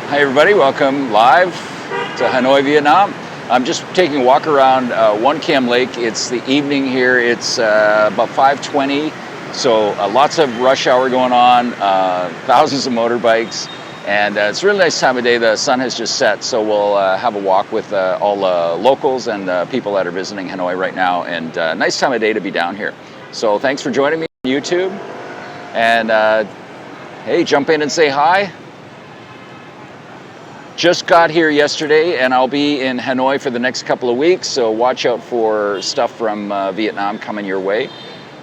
Hi everybody, welcome live to Hanoi, Vietnam. I'm just taking a walk around Hoan Kiem Lake. It's the evening here. It's about 5:20, so lots of rush hour going on, thousands of motorbikes, and it's a really nice time of day. The sun has just set, so we'll have a walk with all the locals and people that are visiting Hanoi right now, and nice time of day to be down here. So thanks for joining me on YouTube, and hey, jump in and say hi. Just got here yesterday, and I'll be in Hanoi for the next couple of weeks, so watch out for stuff from Vietnam coming your way.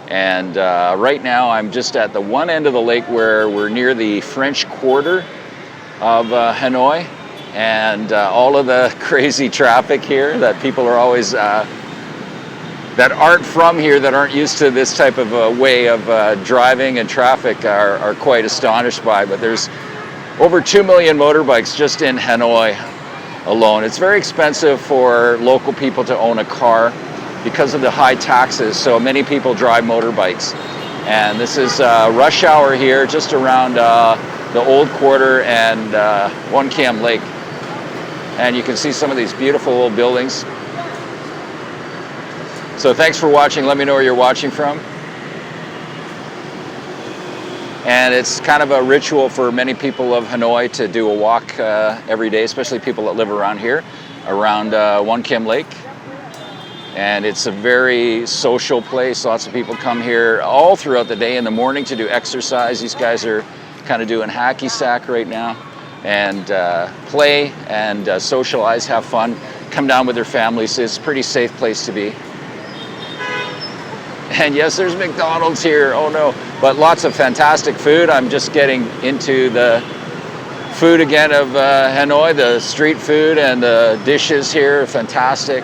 And right now I'm just at the one end of the lake where we're near the French Quarter of Hanoi, and all of the crazy traffic here that people are always that aren't from here, that aren't used to this type of way of driving and traffic are quite astonished by. But there's over 2 million motorbikes just in Hanoi alone. It's very expensive for local people to own a car because of the high taxes, so many people drive motorbikes. And this is rush hour here, just around the Old Quarter and Hoan Kiem Lake. And you can see some of these beautiful old buildings. So thanks for watching. Let me know where you're watching from. And it's kind of a ritual for many people of Hanoi to do a walk every day, especially people that live around here, around Hoan Kiem Lake. And it's a very social place. Lots of people come here all throughout the day in the morning to do exercise. These guys are kind of doing hacky sack right now, and play and socialize, have fun, come down with their families. It's a pretty safe place to be. And yes, there's McDonald's here, oh no. But lots of fantastic food. I'm just getting into the food again of Hanoi, the street food and the dishes here are fantastic.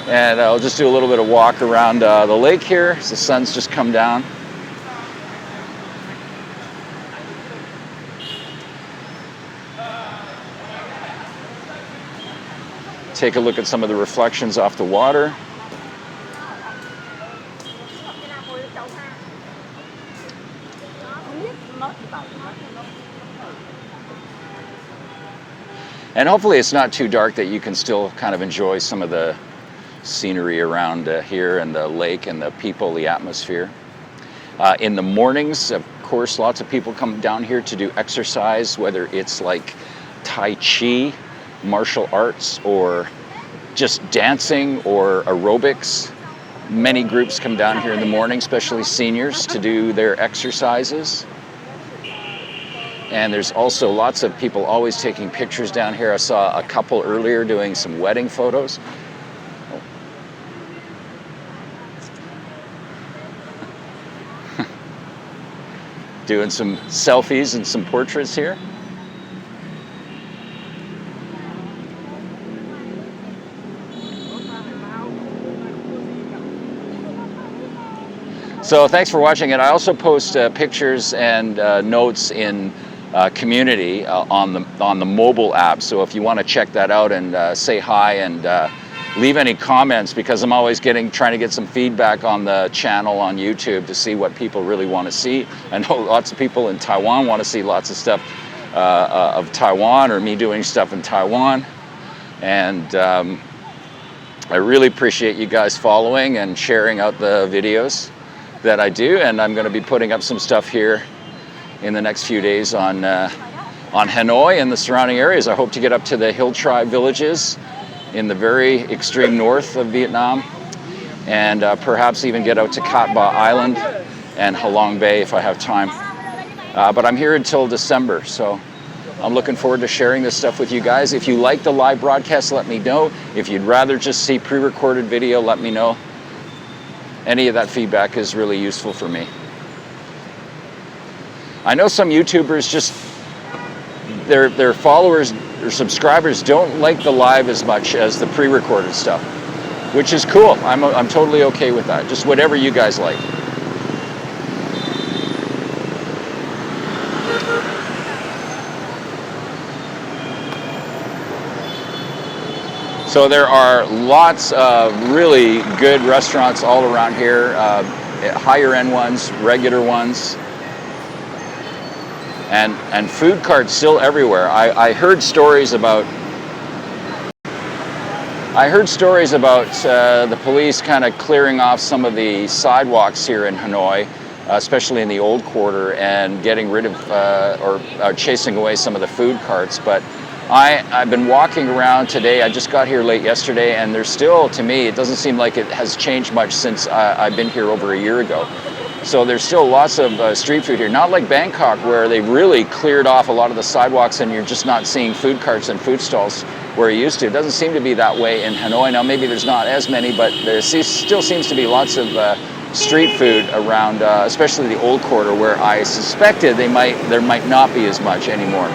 And I'll just do a little bit of walk around the lake here as the sun's just come down. Take a look at some of the reflections off the water. And hopefully it's not too dark, that you can still kind of enjoy some of the scenery around here, and the lake and the people, the atmosphere. In the mornings, of course, lots of people come down here to do exercise, whether it's like Tai Chi, martial arts, or just dancing or aerobics. Many groups come down here in the morning, especially seniors, to do their exercises. And there's also lots of people always taking pictures down here. I saw a couple earlier doing some wedding photos. Doing some selfies and some portraits here. So thanks for watching it. I also post pictures and notes in community on the mobile app. So if you want to check that out and say hi and leave any comments, because I'm always trying to get some feedback on the channel on YouTube to see what people really want to see. I know lots of people in Taiwan want to see lots of stuff of Taiwan, or me doing stuff in Taiwan. And I really appreciate you guys following and sharing out the videos that I do, and I'm going to be putting up some stuff here in the next few days on Hanoi and the surrounding areas. I hope to get up to the hill tribe villages in the very extreme north of Vietnam, and perhaps even get out to Cat Ba Island and Halong Bay if I have time. But I'm here until December, so I'm looking forward to sharing this stuff with you guys. If you like the live broadcast, let me know. If you'd rather just see pre-recorded video, let me know. Any of that feedback is really useful for me. I know some YouTubers, just their followers or subscribers don't like the live as much as the pre-recorded stuff, which is cool. I'm totally okay with that. Just whatever you guys like. So there are lots of really good restaurants all around here, higher end ones, regular ones. and food carts still everywhere. I heard stories about the police kind of clearing off some of the sidewalks here in Hanoi, especially in the old quarter, and getting rid of or chasing away some of the food carts. But I've been walking around today. I just got here late yesterday, and there's still, to me, it doesn't seem like it has changed much since I've been here over a year ago. So there's still lots of street food here. Not like Bangkok, where they really cleared off a lot of the sidewalks and you're just not seeing food carts and food stalls where you used to. It doesn't seem to be that way in Hanoi. Now maybe there's not as many, but there still seems to be lots of street food around, especially the old quarter, where I suspected there might not be as much anymore.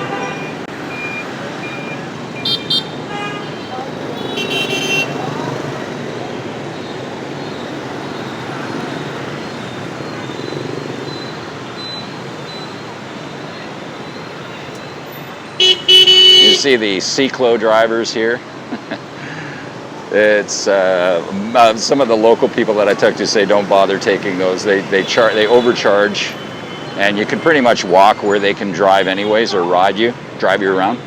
You see the Ciclo drivers here. It's some of the local people that I talk to say don't bother taking those. They overcharge, and you can pretty much walk where they can drive anyways, or drive you around.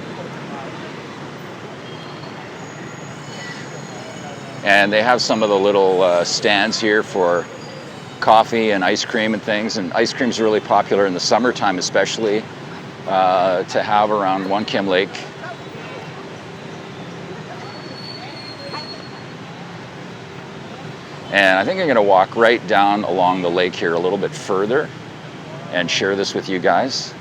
And they have some of the little stands here for coffee and ice cream and things. And ice cream's really popular in the summertime, especially to have around Hoan Kiem Lake. And I think I'm going to walk right down along the lake here a little bit further and share this with you guys.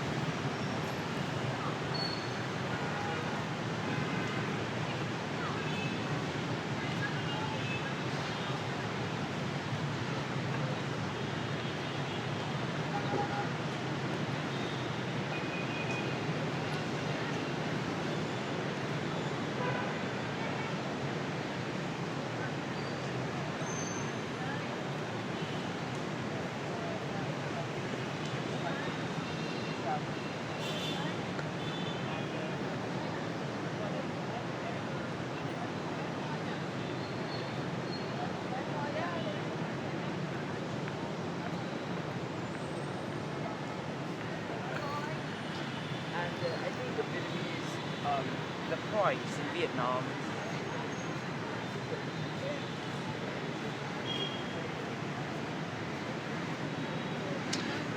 The price in Vietnam.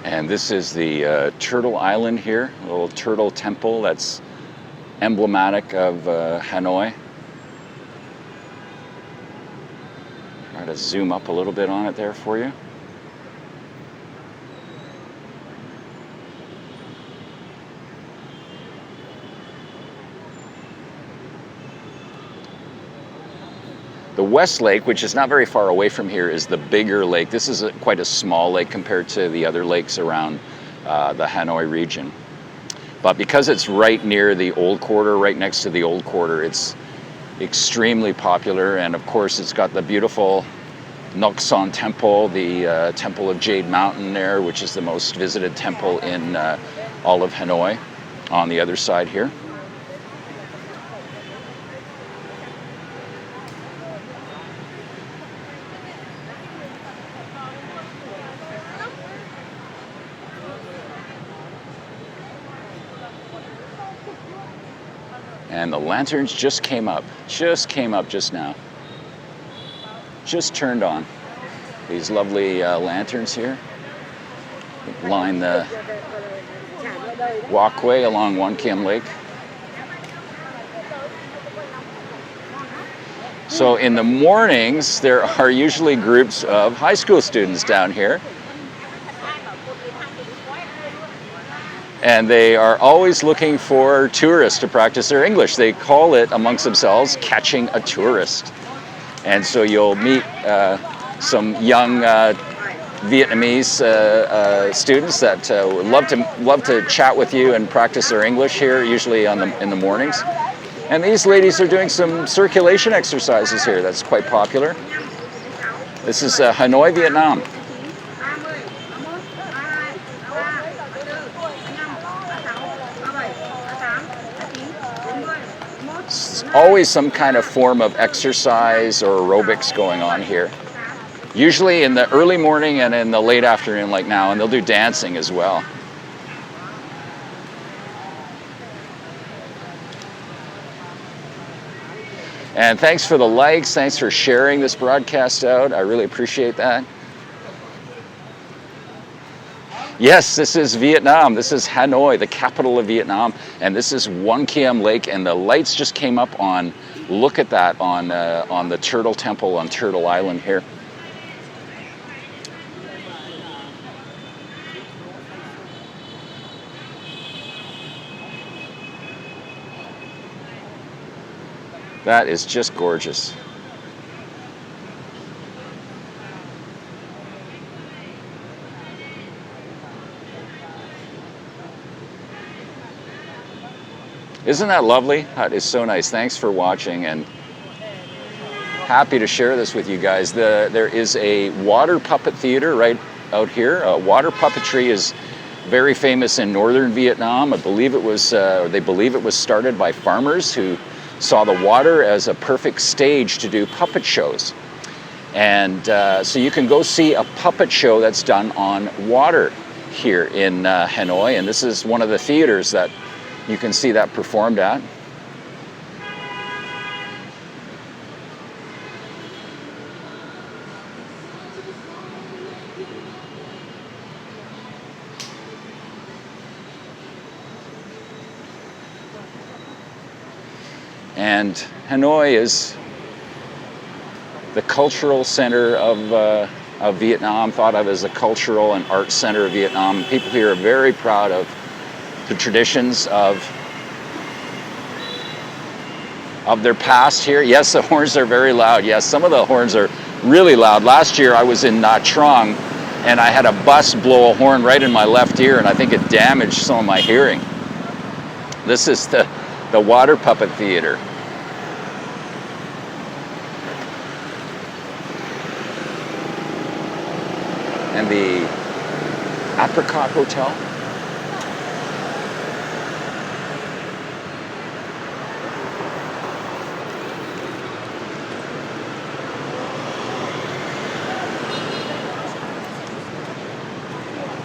And this is the Turtle Island here, a little turtle temple that's emblematic of Hanoi. Try to zoom up a little bit on it there for you. The West Lake, which is not very far away from here, is the bigger lake. This is quite a small lake compared to the other lakes around the Hanoi region. But because it's right near the Old Quarter, right next to the Old Quarter, it's extremely popular. And of course, it's got the beautiful Nok Son Temple, the Temple of Jade Mountain there, which is the most visited temple in all of Hanoi on the other side here. And the lanterns just came up just now. Just turned on. These lovely lanterns here line the walkway along Hoan Kiem Lake. So in the mornings, there are usually groups of high school students down here. And they are always looking for tourists to practice their English. They call it amongst themselves catching a tourist. And so you'll meet some young Vietnamese students that love to chat with you and practice their English here, usually in the mornings. And these ladies are doing some circulation exercises here. That's quite popular. This is Hanoi, Vietnam. Always some kind of form of exercise or aerobics going on here. Usually in the early morning and in the late afternoon like now, and they'll do dancing as well. And thanks for the likes. Thanks for sharing this broadcast out. I really appreciate that. Yes, this is Vietnam. This is Hanoi, the capital of Vietnam. And this is Hoan Kiem Lake. And the lights just came up on, look at that, on the Turtle Temple on Turtle Island here. That is just gorgeous. Isn't that lovely? That is so nice. Thanks for watching, and happy to share this with you guys. There is a water puppet theater right out here. Water puppetry is very famous in northern Vietnam. I believe it was, they believe it was started by farmers who saw the water as a perfect stage to do puppet shows. And so you can go see a puppet show that's done on water here in Hanoi. And this is one of the theaters that you can see that performed at. And Hanoi is the cultural center of Vietnam, thought of as a cultural and art center of Vietnam. People here are very proud of the traditions of their past here. Yes, the horns are very loud. Yes, some of the horns are really loud. Last year I was in Nha Trang and I had a bus blow a horn right in my left ear, and I think it damaged some of my hearing. This is the water puppet theater. And the Apricot Hotel.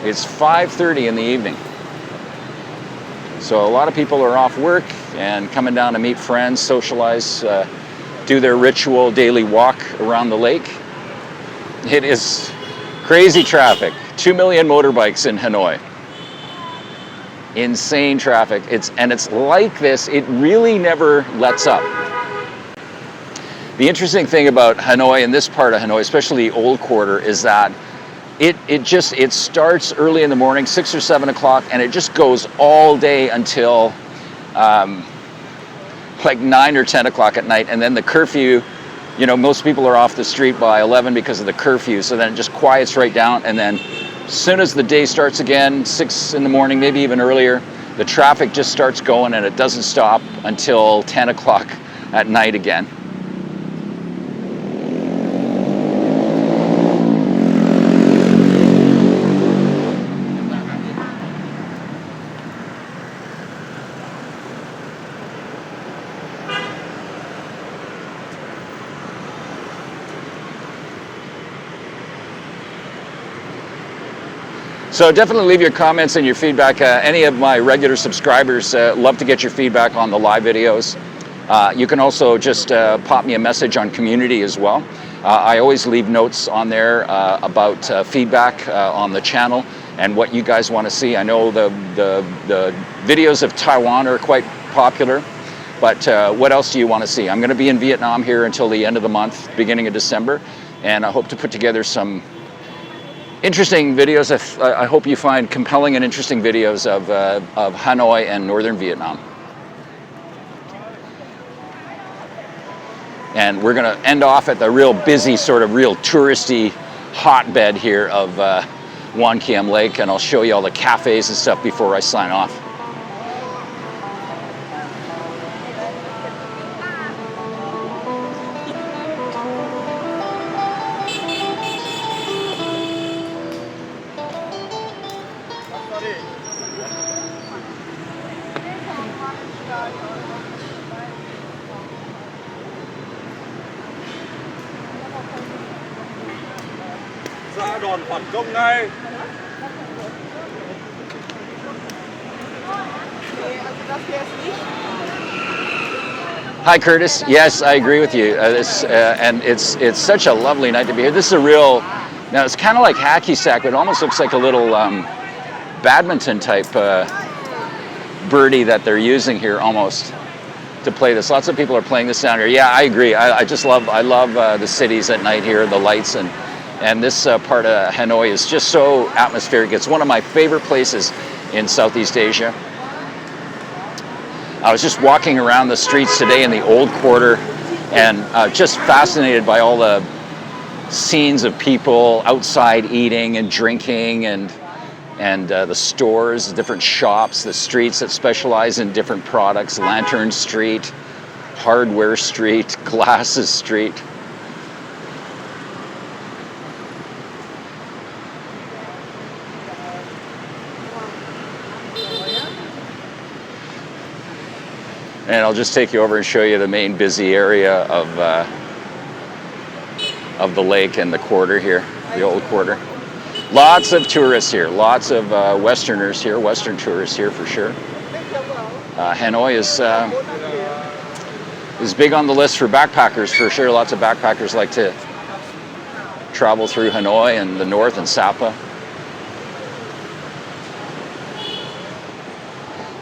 It's 5:30 in the evening. So a lot of people are off work and coming down to meet friends, socialize, do their ritual daily walk around the lake. It is crazy traffic. 2 million motorbikes in Hanoi. Insane traffic. It's like this, it really never lets up. The interesting thing about Hanoi and this part of Hanoi, especially the old quarter, is that it starts early in the morning, 6 or 7 o'clock, and it just goes all day until like 9 or 10 o'clock at night. And then the curfew, you know, most people are off the street by 11 because of the curfew. So then it just quiets right down. And then as soon as the day starts again, 6 in the morning, maybe even earlier, the traffic just starts going and it doesn't stop until 10 o'clock at night again. So definitely leave your comments and your feedback. Any of my regular subscribers love to get your feedback on the live videos. You can also just pop me a message on community as well. I always leave notes on there about feedback on the channel and what you guys want to see. I know the videos of Taiwan are quite popular, but what else do you want to see? I'm going to be in Vietnam here until the end of the month, beginning of December, and I hope to put together some interesting videos. I hope you find compelling and interesting videos of Hanoi and northern Vietnam. And we're going to end off at the real busy, sort of real touristy hotbed here of Hoan Kiem Lake, and I'll show you all the cafes and stuff before I sign off. Ra đòn phản công ngay. Das wäre es nicht. Hi, Curtis. Yes, I agree with you. And it's such a lovely night to be here. This is a real. Now it's kind of like hacky sack, but it almost looks like a little badminton type birdie that they're using here almost to play this. Lots of people are playing this down here. Yeah, I agree. I love the cities at night here, the lights, and this part of Hanoi is just so atmospheric. It's one of my favorite places in Southeast Asia. I was just walking around the streets today in the old quarter and just fascinated by all the scenes of people outside eating and drinking and the stores, the different shops, the streets that specialize in different products, Lantern Street, Hardware Street, Glasses Street. And I'll just take you over and show you the main busy area of the lake and the quarter here, the old quarter. Lots of tourists here, lots of Westerners here, Western tourists here for sure. Hanoi is big on the list for backpackers for sure. Lots of backpackers like to travel through Hanoi and the north and Sapa.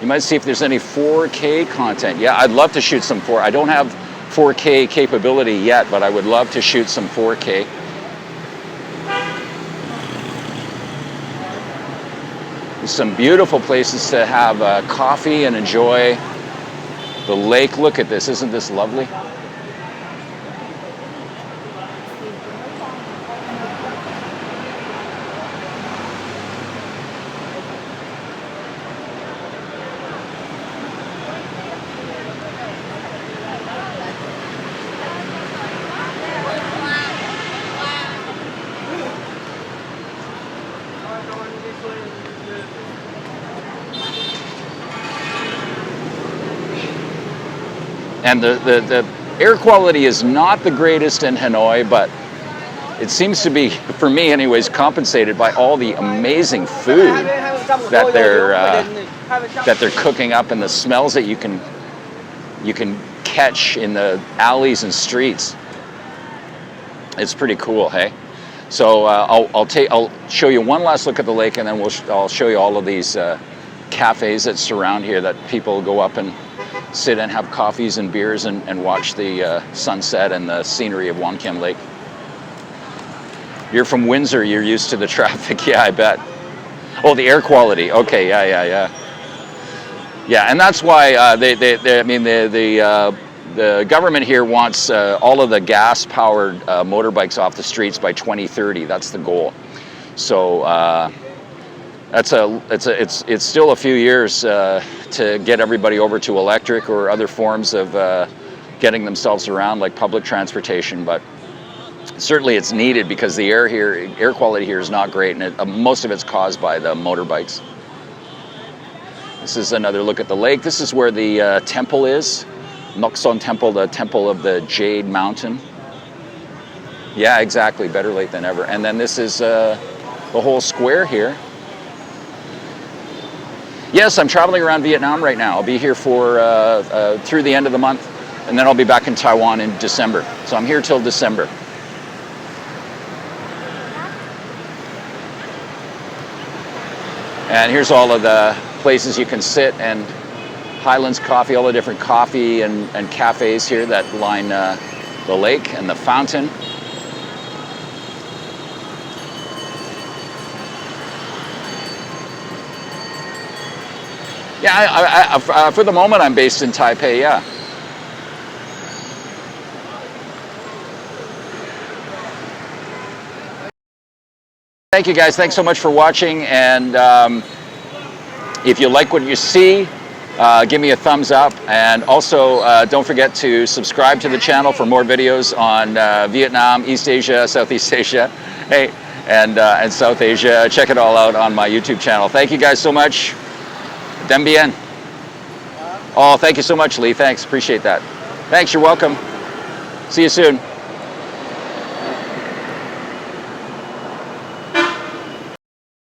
You might see if there's any 4K content. Yeah, I'd love to shoot some 4K. I don't have 4K capability yet, but I would love to shoot some 4K. There's some beautiful places to have coffee and enjoy the lake. Look at this, isn't this lovely? And the air quality is not the greatest in Hanoi, but it seems to be, for me anyways, compensated by all the amazing food that they're cooking up and the smells that you can catch in the alleys and streets. It's pretty cool, hey? So I'll show you one last look at the lake, and then I'll show you all of these cafes that surround here that people go up and sit and have coffees and beers and watch the sunset and the scenery of Hoan Kiem Lake. You're from Windsor, you're used to the traffic. Yeah, I bet. Oh, the air quality. Okay, yeah. Yeah, and that's why the government here wants all of the gas-powered motorbikes off the streets by 2030. That's the goal. So it's still a few years to get everybody over to electric or other forms of getting themselves around, like public transportation. But certainly it's needed because the air quality here is not great, and most of it's caused by the motorbikes. This is another look at the lake. This is where the temple is, Nokson Temple, the temple of the Jade Mountain. Yeah, exactly. Better late than ever. And then this is the whole square here. Yes, I'm traveling around Vietnam right now. I'll be here for through the end of the month, and then I'll be back in Taiwan in December. So I'm here till December. And here's all of the places you can sit, and Highlands Coffee, all the different coffee and cafes here that line the lake and the fountain. Yeah, for the moment I'm based in Taipei, yeah. Thank you guys, thanks so much for watching, and if you like what you see, give me a thumbs up, and also don't forget to subscribe to the channel for more videos on Vietnam, East Asia, Southeast Asia, hey, and South Asia. Check it all out on my YouTube channel. Thank you guys so much. Dem bien. Oh, thank you so much, Lee. Thanks, appreciate that. Thanks, you're welcome. See you soon.